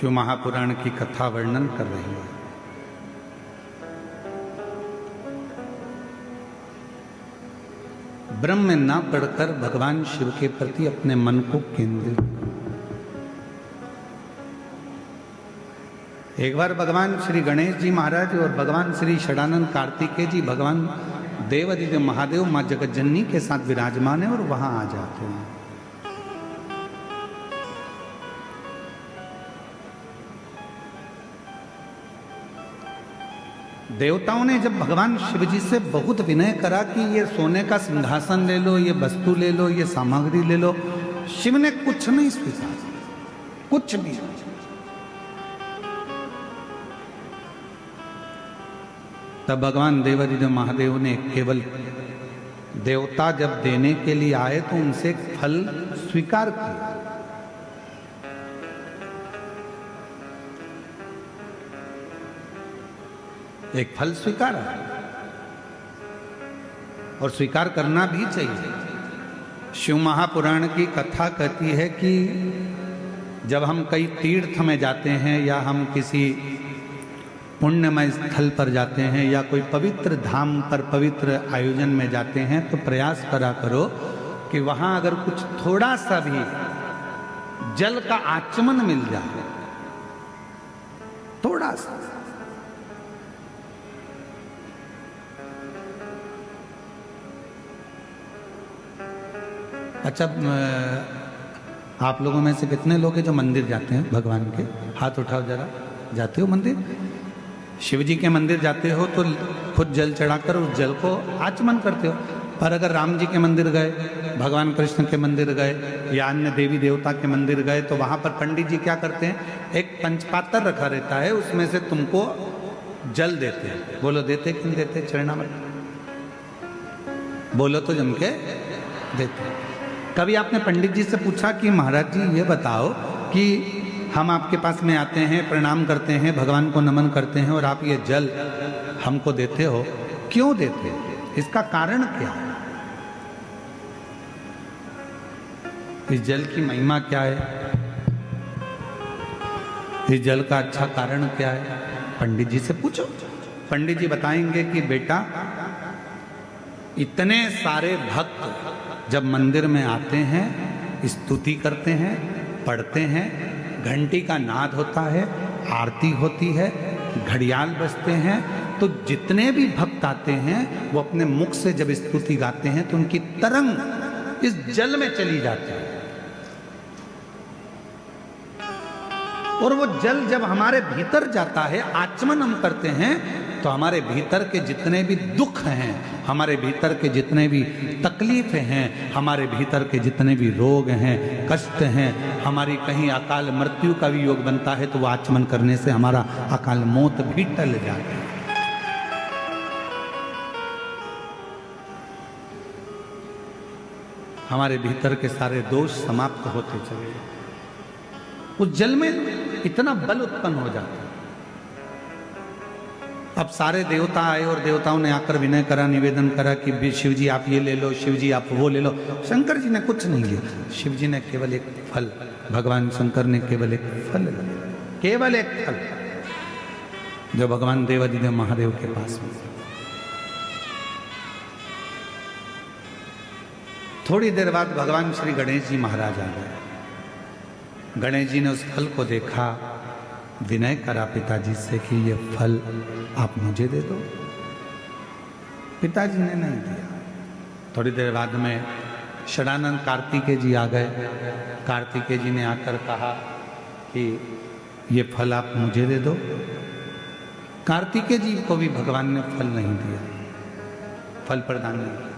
शिव महापुराण की कथा वर्णन कर रही है। ब्रह्म में ना पढ़कर भगवान शिव के प्रति अपने मन को केंद्रित करो। एक बार भगवान श्री गणेश जी महाराज और भगवान श्री षडानंद कार्तिकेय जी भगवान देवादिदेव महादेव मां जगतजननी के साथ विराजमान है और वहां आ जाते हैं। देवताओं ने जब भगवान शिव जी से बहुत विनय करा कि ये सोने का सिंहासन ले लो, ये वस्तु ले लो, ये सामग्री ले लो, शिव ने कुछ नहीं स्वीकार, कुछ भी। तब भगवान देवादिदेव महादेव ने केवल देवता जब देने के लिए आए तो उनसे एक फल स्वीकार किया। एक फल स्वीकार और स्वीकार करना भी चाहिए। शिव महापुराण की कथा कहती है कि जब हम कई तीर्थ में जाते हैं या हम किसी पुण्यमय स्थल पर जाते हैं या कोई पवित्र धाम पर पवित्र आयोजन में जाते हैं तो प्रयास करा करो कि वहां अगर कुछ थोड़ा सा भी जल का आचमन मिल जाए, थोड़ा सा। अच्छा, आप लोगों में से कितने लोग हैं जो मंदिर जाते हैं भगवान के? हाथ उठाओ जरा। जाते हो मंदिर? शिव जी के मंदिर जाते हो तो खुद जल चढ़ाकर उस जल को आचमन करते हो। पर अगर राम जी के मंदिर गए, भगवान कृष्ण के मंदिर गए या अन्य देवी देवता के मंदिर गए तो वहां पर पंडित जी क्या करते हैं, एक पंचपात्र रखा रहता है, उसमें से तुमको जल देते हैं। बोलो देते कि नहीं देते? चरणामृत बोलो तो जम के देते। कभी आपने पंडित जी से पूछा कि महाराज जी ये बताओ कि हम आपके पास में आते हैं, प्रणाम करते हैं, भगवान को नमन करते हैं और आप ये जल हमको देते हो, क्यों देते हो? इसका कारण क्या है? इस जल की महिमा क्या है? इस जल का अच्छा कारण क्या है? पंडित जी से पूछो। पंडित जी बताएंगे कि बेटा, इतने सारे भक्त जब मंदिर में आते हैं, स्तुति करते हैं, पढ़ते हैं, घंटी का नाद होता है, आरती होती है, घड़ियाल बजते हैं, तो जितने भी भक्त आते हैं वो अपने मुख से जब स्तुति गाते हैं तो उनकी तरंग इस जल में चली जाती है। और वो जल जब हमारे भीतर जाता है, आचमन हम करते हैं, तो हमारे भीतर के जितने भी दुख हैं, हमारे भीतर के जितने भी तकलीफें हैं, हमारे भीतर के जितने भी रोग हैं, कष्ट हैं, हमारी कहीं अकाल मृत्यु का भी योग बनता है तो वो आचमन करने से हमारा अकाल मौत भी टल जाता है। हमारे भीतर के सारे दोष समाप्त होते चले। उस जल में इतना बल उत्पन्न हो जाता है। अब सारे देवता आए और देवताओं ने आकर विनय करा, निवेदन करा कि शिव जी आप ये ले लो, शिव जी आप वो ले लो। शंकर जी ने कुछ नहीं लिया। शिव जी ने केवल एक फल, भगवान शंकर ने केवल एक फल लिया, केवल एक फल, जो भगवान देवादिदेव महादेव के पास में। थोड़ी देर बाद भगवान श्री गणेश जी महाराज आ गए। गणेश जी ने उस फल को देखा, विनय करा पिताजी से कि ये फल आप मुझे दे दो। पिताजी ने नहीं दिया। थोड़ी देर बाद में षडानंद कार्तिकेय जी आ गए। कार्तिकेय जी ने आकर कहा कि ये फल आप मुझे दे दो। कार्तिकेय जी को भी भगवान ने फल नहीं दिया, फल प्रदान नहीं किया।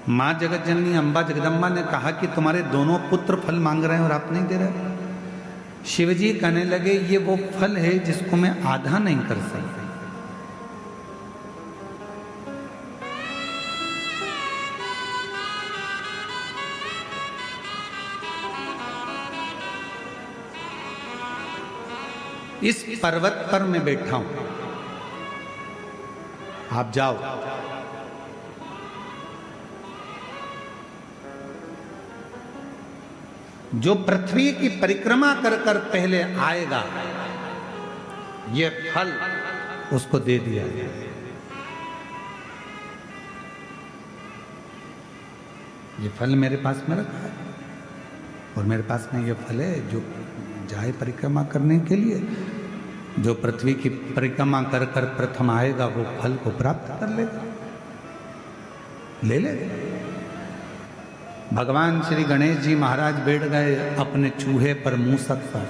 मां जगतजननी अम्बा जगदम्बा ने कहा कि तुम्हारे दोनों पुत्र फल मांग रहे हैं और आप नहीं दे रहे। शिवजी कहने लगे ये वो फल है जिसको मैं आधा नहीं कर सकता। इस पर्वत पर मैं बैठा हूं, आप जाओ। जो पृथ्वी की परिक्रमा कर कर पहले आएगा, ये फल उसको दे दिया गया। ये फल मेरे पास में रखा है और मेरे पास में ये फल है, जो जाए परिक्रमा करने के लिए, जो पृथ्वी की परिक्रमा कर कर प्रथम आएगा वो फल को प्राप्त कर लेगा, ले ले। भगवान श्री गणेश जी महाराज बैठ गए अपने चूहे पर, मूसक पर।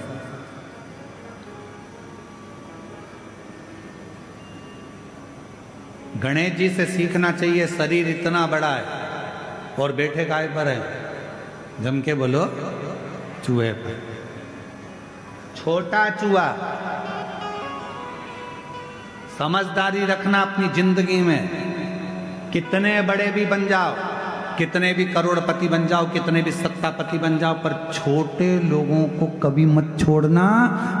गणेश जी से सीखना चाहिए, शरीर इतना बड़ा है और बैठे काय पर है? जम के बोलो, चूहे पर। छोटा चूहा। समझदारी रखना अपनी जिंदगी में। कितने बड़े भी बन जाओ, कितने भी करोड़पति बन जाओ, कितने भी सत्तापति बन जाओ, पर छोटे लोगों को कभी मत छोड़ना,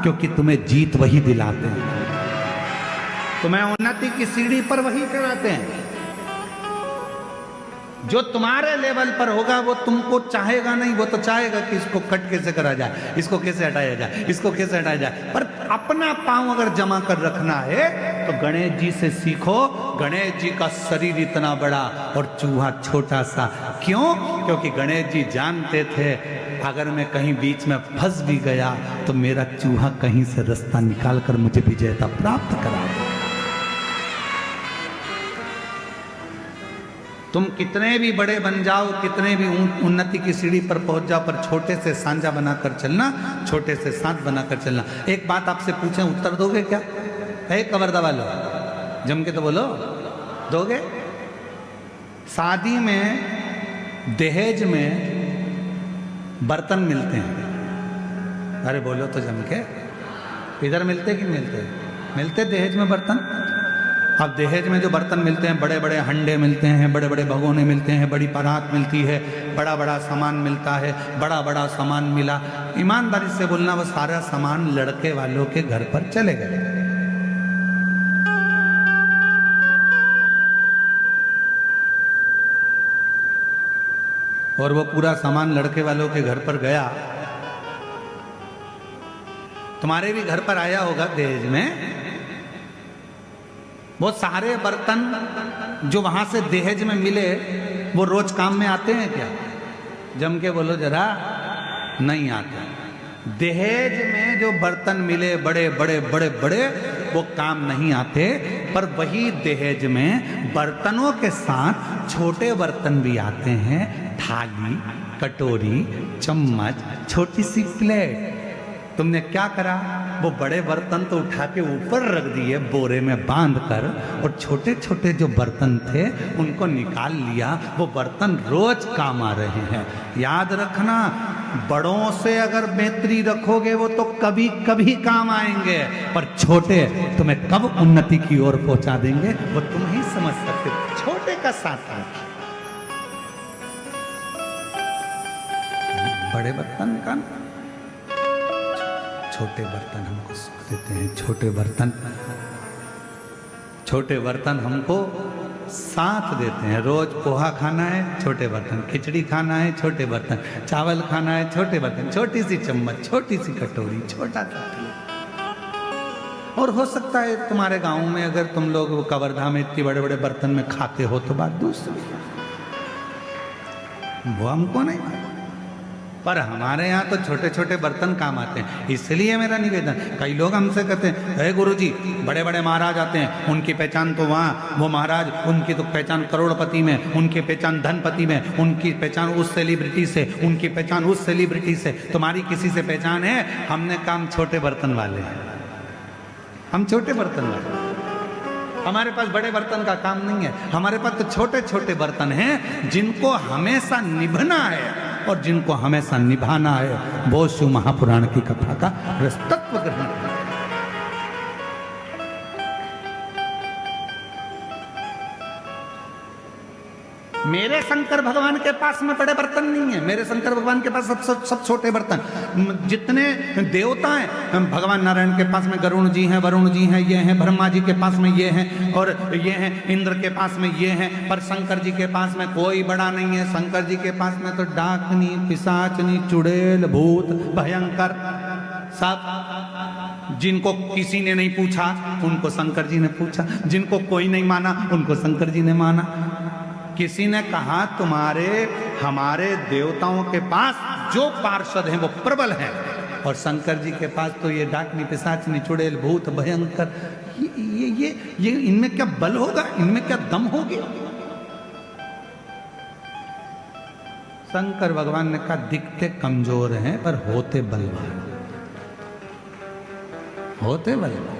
क्योंकि तुम्हें जीत वही दिलाते हैं, तुम्हें उन्नति की सीढ़ी पर वही कराते हैं। जो तुम्हारे लेवल पर होगा वो तुमको चाहेगा नहीं, वो तो चाहेगा कि इसको कट कैसे करा जाए, इसको कैसे हटाया जाए, इसको कैसे हटाया जाए। पर अपना पांव अगर जमा कर रखना है तो गणेश जी से सीखो। गणेश जी का शरीर इतना बड़ा और चूहा छोटा सा। क्यों? क्योंकि गणेश जी जानते थे अगर मैं कहीं बीच में फंस भी गया तो मेरा चूहा कहीं से रास्ता निकाल कर मुझे विजेता प्राप्त करा दे। तुम कितने भी बड़े बन जाओ, कितने भी उन्नति की सीढ़ी पर पहुंच जाओ, पर छोटे से सांझा बनाकर चलना, छोटे से साथ बनाकर चलना। एक बात आपसे पूछें, उत्तर दोगे क्या? है कवर्दा वालों, जम के तो बोलो, दोगे? शादी में दहेज में बर्तन मिलते हैं, अरे बोलो तो जम के। इधर मिलते कि मिलते? मिलते दहेज में बर्तन। अब दहेज में जो बर्तन मिलते हैं, बड़े बड़े हंडे मिलते हैं, बड़े बड़े भगोने मिलते हैं, बड़ी परात मिलती है, बड़ा बड़ा सामान मिलता है। बड़ा बड़ा सामान मिला, ईमानदारी से बोलना, वो सारा सामान लड़के वालों के घर पर चले गए। और वो पूरा सामान लड़के वालों के घर पर गया। तुम्हारे भी घर पर आया होगा दहेज में। वो सारे बर्तन जो वहां से दहेज में मिले वो रोज काम में आते हैं क्या? जम के बोलो जरा, नहीं आते। दहेज में जो बर्तन मिले बड़े बड़े बड़े बड़े, वो काम नहीं आते। पर वही दहेज में बर्तनों के साथ छोटे बर्तन भी आते हैं, थाली, कटोरी, चम्मच, छोटी सी प्लेट। तुमने क्या करा? वो बड़े बर्तन तो उठा के ऊपर रख दिए बोरे में बांध कर, और छोटे छोटे जो बर्तन थे उनको निकाल लिया। वो बर्तन रोज काम आ रहे हैं। याद रखना, बड़ों से अगर मैत्री रखोगे वो तो कभी कभी काम आएंगे, पर छोटे तुम्हें कब उन्नति की ओर पहुंचा देंगे वो तुम ही समझ सकते हो। छोटे का साथ रखिए, बड़े बर्तन का, छोटे बर्तन हमको सुख देते हैं। छोटे बर्तन हमको साथ देते हैं। रोज पोहा खाना है, छोटे बर्तन। खिचड़ी खाना है, छोटे बर्तन। चावल खाना है, छोटे बर्तन। छोटी सी चम्मच, छोटी सी कटोरी, छोटा सा प्लेट। और हो सकता है तुम्हारे गांव में अगर तुम लोग कवर्धा में इतने बड़े बड़े बर्तन में खाते हो तो बात दूसरी, वो हमको नहीं। पर हमारे यहाँ तो छोटे छोटे बर्तन काम आते हैं। इसलिए मेरा निवेदन, कई लोग हमसे कहते हैं, अरे गुरुजी बड़े बड़े महाराज आते हैं, उनकी पहचान तो वहाँ, वो महाराज उनकी तो पहचान करोड़पति में, उनकी पहचान धनपति में, उनकी पहचान उस सेलिब्रिटी से, उनकी पहचान उस सेलिब्रिटी से। तुम्हारी किसी से पहचान है? हमने काम छोटे बर्तन वाले हैं, हम छोटे बर्तन वाले। हमारे पास बड़े बर्तन का काम नहीं है, हमारे पास तो छोटे छोटे बर्तन हैं जिनको हमेशा निभना है और जिनको हमेशा निभाना है। वो शिव महापुराण की कथा का तत्व ग्रहण करना। मेरे शंकर भगवान के पास में बड़े बर्तन नहीं है, मेरे शंकर भगवान के पास सब छोटे बर्तन। जितने देवता हैं भगवान नारायण के पास में गरुण जी हैं, वरुण जी हैं, ये हैं, ब्रह्मा जी के पास में ये हैं, और ये हैं, इंद्र के पास में ये हैं, पर शंकर जी के पास में कोई बड़ा नहीं है। शंकर जी के पास में तो डाकनी, पिशाचनी, चुड़ैल, भूत, भयंकर सब। जिनको किसी ने नहीं पूछा उनको शंकर जी ने पूछा, जिनको कोई नहीं माना उनको शंकर जी ने माना। किसी ने कहा तुम्हारे हमारे देवताओं के पास जो पार्षद हैं वो प्रबल हैं, और शंकर जी के पास तो ये डाकनी, पिशाचनी, चुड़ैल, भूत, भयंकर, ये इनमें क्या बल होगा, इनमें क्या दम होगी। शंकर भगवान ने कहा दिखते कमजोर हैं पर होते बलवान, होते बलवान।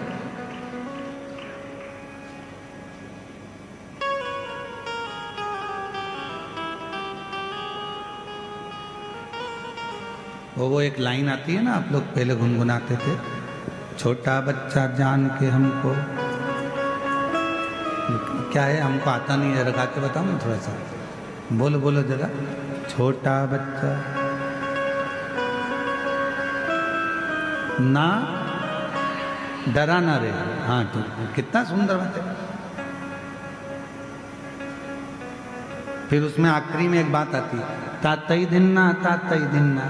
वो एक लाइन आती है ना, आप लोग पहले गुनगुनाते थे, छोटा बच्चा जान के हमको, क्या है हमको आता नहीं है, लगा के बताओ ना थोड़ा सा, बोलो बोलो जरा। छोटा बच्चा ना डरा ना रे, हाँ तो कितना सुंदर बात है। फिर उसमें आखिरी में एक बात आती है, तातई दिन्ना, तातई दिन्ना,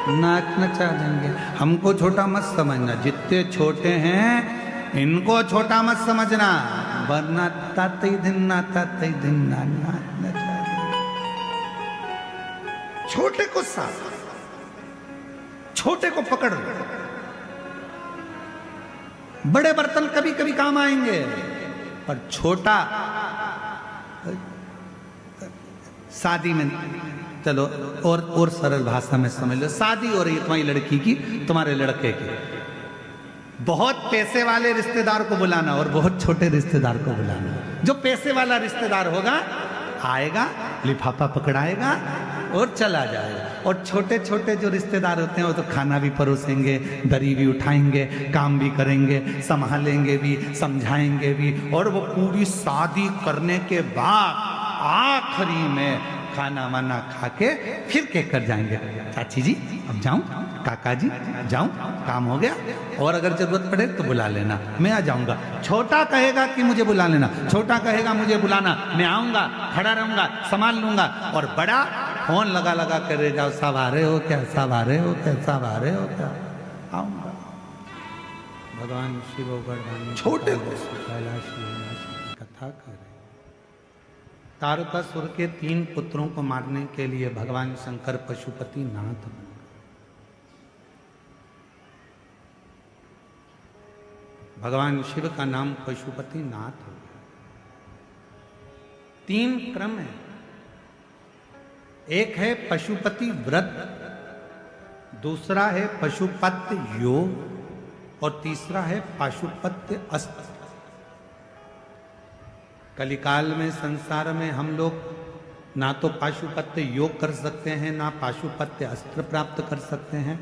नाच नचा देंगे। हमको छोटा मत समझना, जितने छोटे हैं इनको छोटा मत समझना, वरना तातई दिन्ना, तातई दिन्ना, नाच नचा देंगे। छोटे को साथ, छोटे को पकड़ लो। बड़े बर्तन कभी कभी काम आएंगे, पर छोटा शादी में, चलो और सरल भाषा में समझ लो, शादी हो रही है तुम्हारी लड़की की, तुम्हारे लड़के की, बहुत पैसे वाले रिश्तेदार को बुलाना और बहुत छोटे रिश्तेदार को बुलाना। जो पैसे वाला रिश्तेदार होगा आएगा, लिफाफा पकड़ाएगा और चला जाएगा, और छोटे छोटे जो रिश्तेदार होते हैं वो तो खाना भी परोसेंगे, दरी भी उठाएंगे, काम भी करेंगे, संभालेंगे भी, समझाएंगे भी, और वो पूरी शादी करने के बाद आखिरी में खाना वाना खा के फिर कहकर जाएंगे, चाची जी अब जाऊं, काका जी जाऊं, काम हो गया, और अगर जरूरत पड़े तो बुला लेना, मैं आ जाऊंगा। छोटा कहेगा कि मुझे बुला लेना, छोटा कहेगा मुझे बुलाना, मैं आऊंगा, खड़ा रहूंगा, संभाल लूंगा, और बड़ा फोन लगा लगा कर रह जाओ, सब आ रहे हो क्या, सब आ रहे हो क्या, सब आ रहे हो क्या, आऊंगा। भगवान शिव छोटे कैलाश कथा कर, तारकासुर के 3 पुत्रों को मारने के लिए भगवान शंकर पशुपति नाथ बन गए। भगवान शिव का नाम पशुपति नाथ हो गया। 3 क्रम है, एक है पशुपति व्रत, दूसरा है पशुपत्य योग, और तीसरा है पशुपत्य अस्त्र। कलिकाल में संसार में हम लोग ना तो पाशुपत्य योग कर सकते हैं, ना पाशुपत्य अस्त्र प्राप्त कर सकते हैं,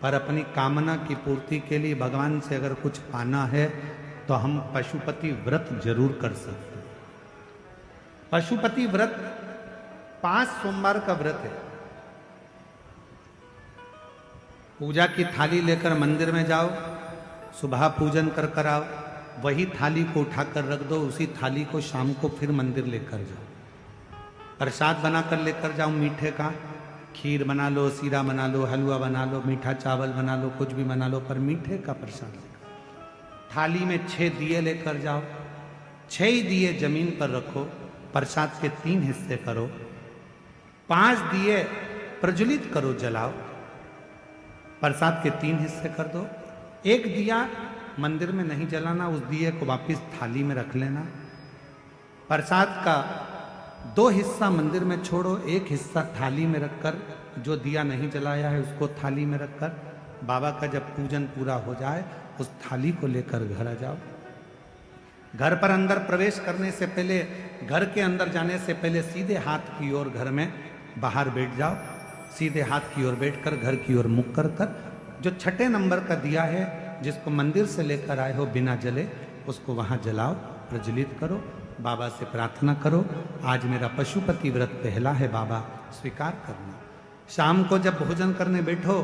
पर अपनी कामना की पूर्ति के लिए भगवान से अगर कुछ पाना है तो हम पशुपति व्रत जरूर कर सकते हैं। पशुपति व्रत 5 सोमवार का व्रत है। पूजा की थाली लेकर मंदिर में जाओ, सुबह पूजन कर कर आओ, वही थाली को उठाकर रख दो, उसी थाली को शाम को फिर मंदिर लेकर जाओ, प्रसाद बनाकर लेकर जाओ, मीठे का खीर बना लो, सीरा बना लो, हलवा बना लो, मीठा चावल बना लो, कुछ भी बना लो, पर मीठे का प्रसाद लेकर। थाली में 6 दिए लेकर जाओ, 6 ही दिए जमीन पर रखो, प्रसाद के 3 हिस्से करो, 5 दिए प्रज्वलित करो, जलाओ, प्रसाद के 3 हिस्से कर दो। 1 दिया मंदिर में नहीं जलाना, उस दिए को वापस थाली में रख लेना। प्रसाद का 2 हिस्सा मंदिर में छोड़ो, 1 हिस्सा थाली में रखकर, जो दिया नहीं जलाया है उसको थाली में रखकर, बाबा का जब पूजन पूरा हो जाए उस थाली को लेकर घर आ जाओ। घर पर अंदर प्रवेश करने से पहले, घर के अंदर जाने से पहले सीधे हाथ की ओर घर में बाहर बैठ जाओ, सीधे हाथ की ओर बैठकर घर की ओर मुख कर कर जो 6ठे नंबर का दिया है जिसको मंदिर से लेकर आए हो बिना जले, उसको वहां जलाओ, प्रज्वलित करो। बाबा से प्रार्थना करो, आज मेरा पशुपति व्रत पहला है बाबा, स्वीकार करना। शाम को जब भोजन करने बैठो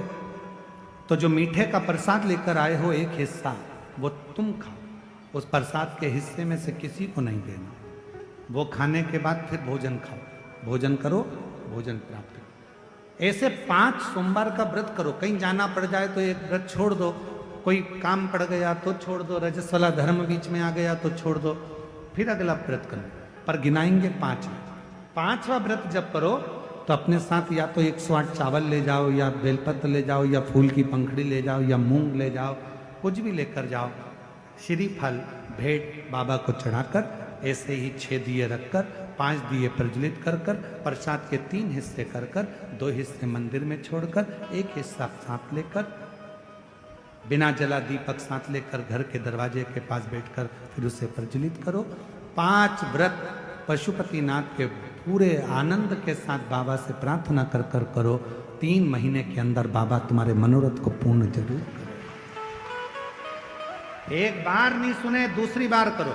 तो जो मीठे का प्रसाद लेकर आए हो एक हिस्सा वो तुम खाओ, उस प्रसाद के हिस्से में से किसी को नहीं देना। वो खाने के बाद फिर भोजन खाओ, भोजन करो, भोजन प्राप्त करो। ऐसे 5 सोमवार का व्रत करो। कहीं जाना पड़ जाए तो एक व्रत छोड़ दो, कोई काम पड़ गया तो छोड़ दो, रजस वाला धर्म बीच में आ गया तो छोड़ दो, फिर अगला व्रत करो। पर गिनाएंगे 5। 5वां व्रत जब करो तो अपने साथ या तो 108 चावल ले जाओ, या बेलपत्र ले जाओ, या फूल की पंखड़ी ले जाओ, या मूंग ले जाओ, कुछ भी लेकर जाओ। श्रीफल भेंट बाबा को चढ़ाकर ऐसे ही 6 दिए रखकर 5 दिए प्रज्वलित कर कर प्रसाद के 3 हिस्से कर कर 2 हिस्से मंदिर में छोड़कर 1 हिस्सा साथ लेकर बिना जला दीपक साथ लेकर घर के दरवाजे के पास बैठकर फिर उसे प्रज्वलित करो। 5 व्रत पशुपतिनाथ के पूरे आनंद के साथ बाबा से प्रार्थना कर कर करो। 3 महीने के अंदर बाबा तुम्हारे मनोरथ को पूर्ण जरूर करें। एक बार नहीं सुने, दूसरी बार करो,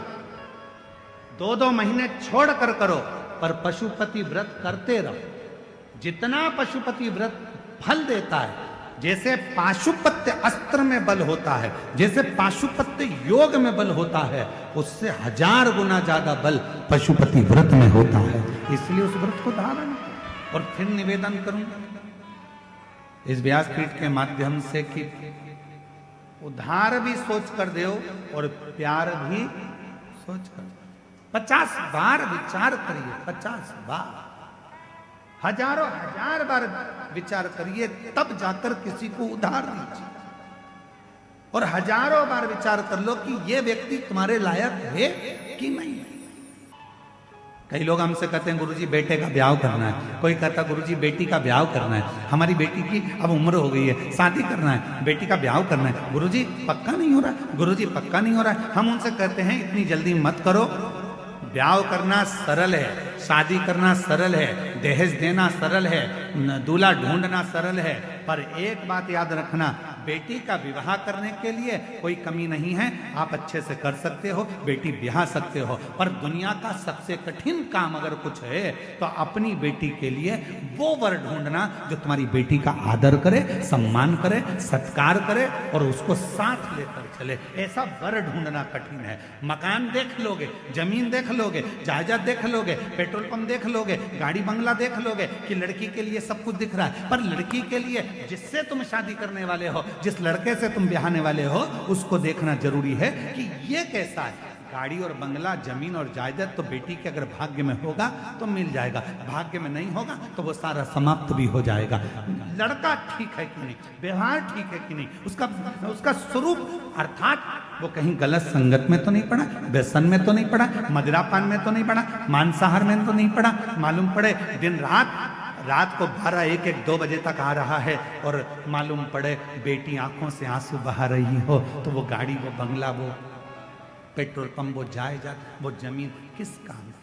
2-2 महीने छोड़ कर करो, पर पशुपति व्रत करते रहो। जितना पशुपति व्रत फल देता है, जैसे पाशुपत्य अस्त्र में बल होता है, जैसे पाशुपत्य योग में बल होता है, उससे 1000 गुना ज्यादा बल पशुपति व्रत में होता है। इसलिए उस व्रत को धारण करो। और फिर निवेदन करूं इस व्यासपीठ के माध्यम से कि उधार भी सोच कर दो और प्यार भी सोच कर दो। 50 बार विचार करिए, 50 बार, हजारों हजार बार विचार करिए, तब जाकर किसी को उधार दीजिए। और हजारों बार विचार कर लो कि ये व्यक्ति तुम्हारे लायक है कि नहीं है। कई लोग हमसे कहते हैं गुरुजी बेटे का ब्याह करना है, कोई कहता गुरुजी बेटी का ब्याह करना है, हमारी बेटी की अब उम्र हो गई है, शादी करना है, बेटी का ब्याह करना है, गुरुजी पक्का नहीं हो रहा है, गुरुजी पक्का नहीं हो रहा है। हम उनसे कहते हैं इतनी जल्दी मत करो। ब्याह करना सरल है, शादी करना सरल है, दहेज देना सरल है, दूल्हा ढूंढना सरल है, पर एक बात याद रखना, बेटी का विवाह करने के लिए कोई कमी नहीं है, आप अच्छे से कर सकते हो, बेटी ब्याह सकते हो। पर दुनिया का सबसे कठिन काम अगर कुछ है तो अपनी बेटी के लिए वो वर ढूंढना जो तुम्हारी बेटी का आदर करे, सम्मान करे, सत्कार करे और उसको साथ लेकर चले। ऐसा वर ढूंढना कठिन है। मकान देख लोगे, जमीन देख लोगे, जायदाद देख लोगे, पेट्रोल पंप देख लोगे, गाड़ी बंगला देख लोगे कि लड़की के लिए सब कुछ दिख रहा है, पर लड़की के लिए जिससे तुम शादी करने वाले हो, जिस लड़के से तुम ब्याहने वाले हो, उसको देखना जरूरी है कि ये कैसा है। गाड़ी और बंगला, जमीन और जायदाद तो बेटी के अगर भाग्य में होगा तो मिल जाएगा, भाग्य में नहीं होगा तो वो सारा समाप्त भी हो जाएगा। लड़का ठीक है कि नहीं, व्यवहार ठीक है कि नहीं, उसका स्वरूप अर्थात वो कहीं गलत संगत में तो नहीं पड़ा, व्यसन में तो नहीं पड़ा, मदिरापान में तो नहीं पड़ा, मांसाहार में तो नहीं पड़ा, मालूम पड़े दिन रात को 12, 1, 2 बजे तक आ रहा है और मालूम पड़े बेटी आंखों से आंसू बहा रही हो, तो वो गाड़ी, वो बंगला, वो पेट्रोल पंप, वो जायदाद, वो जमीन किस काम की?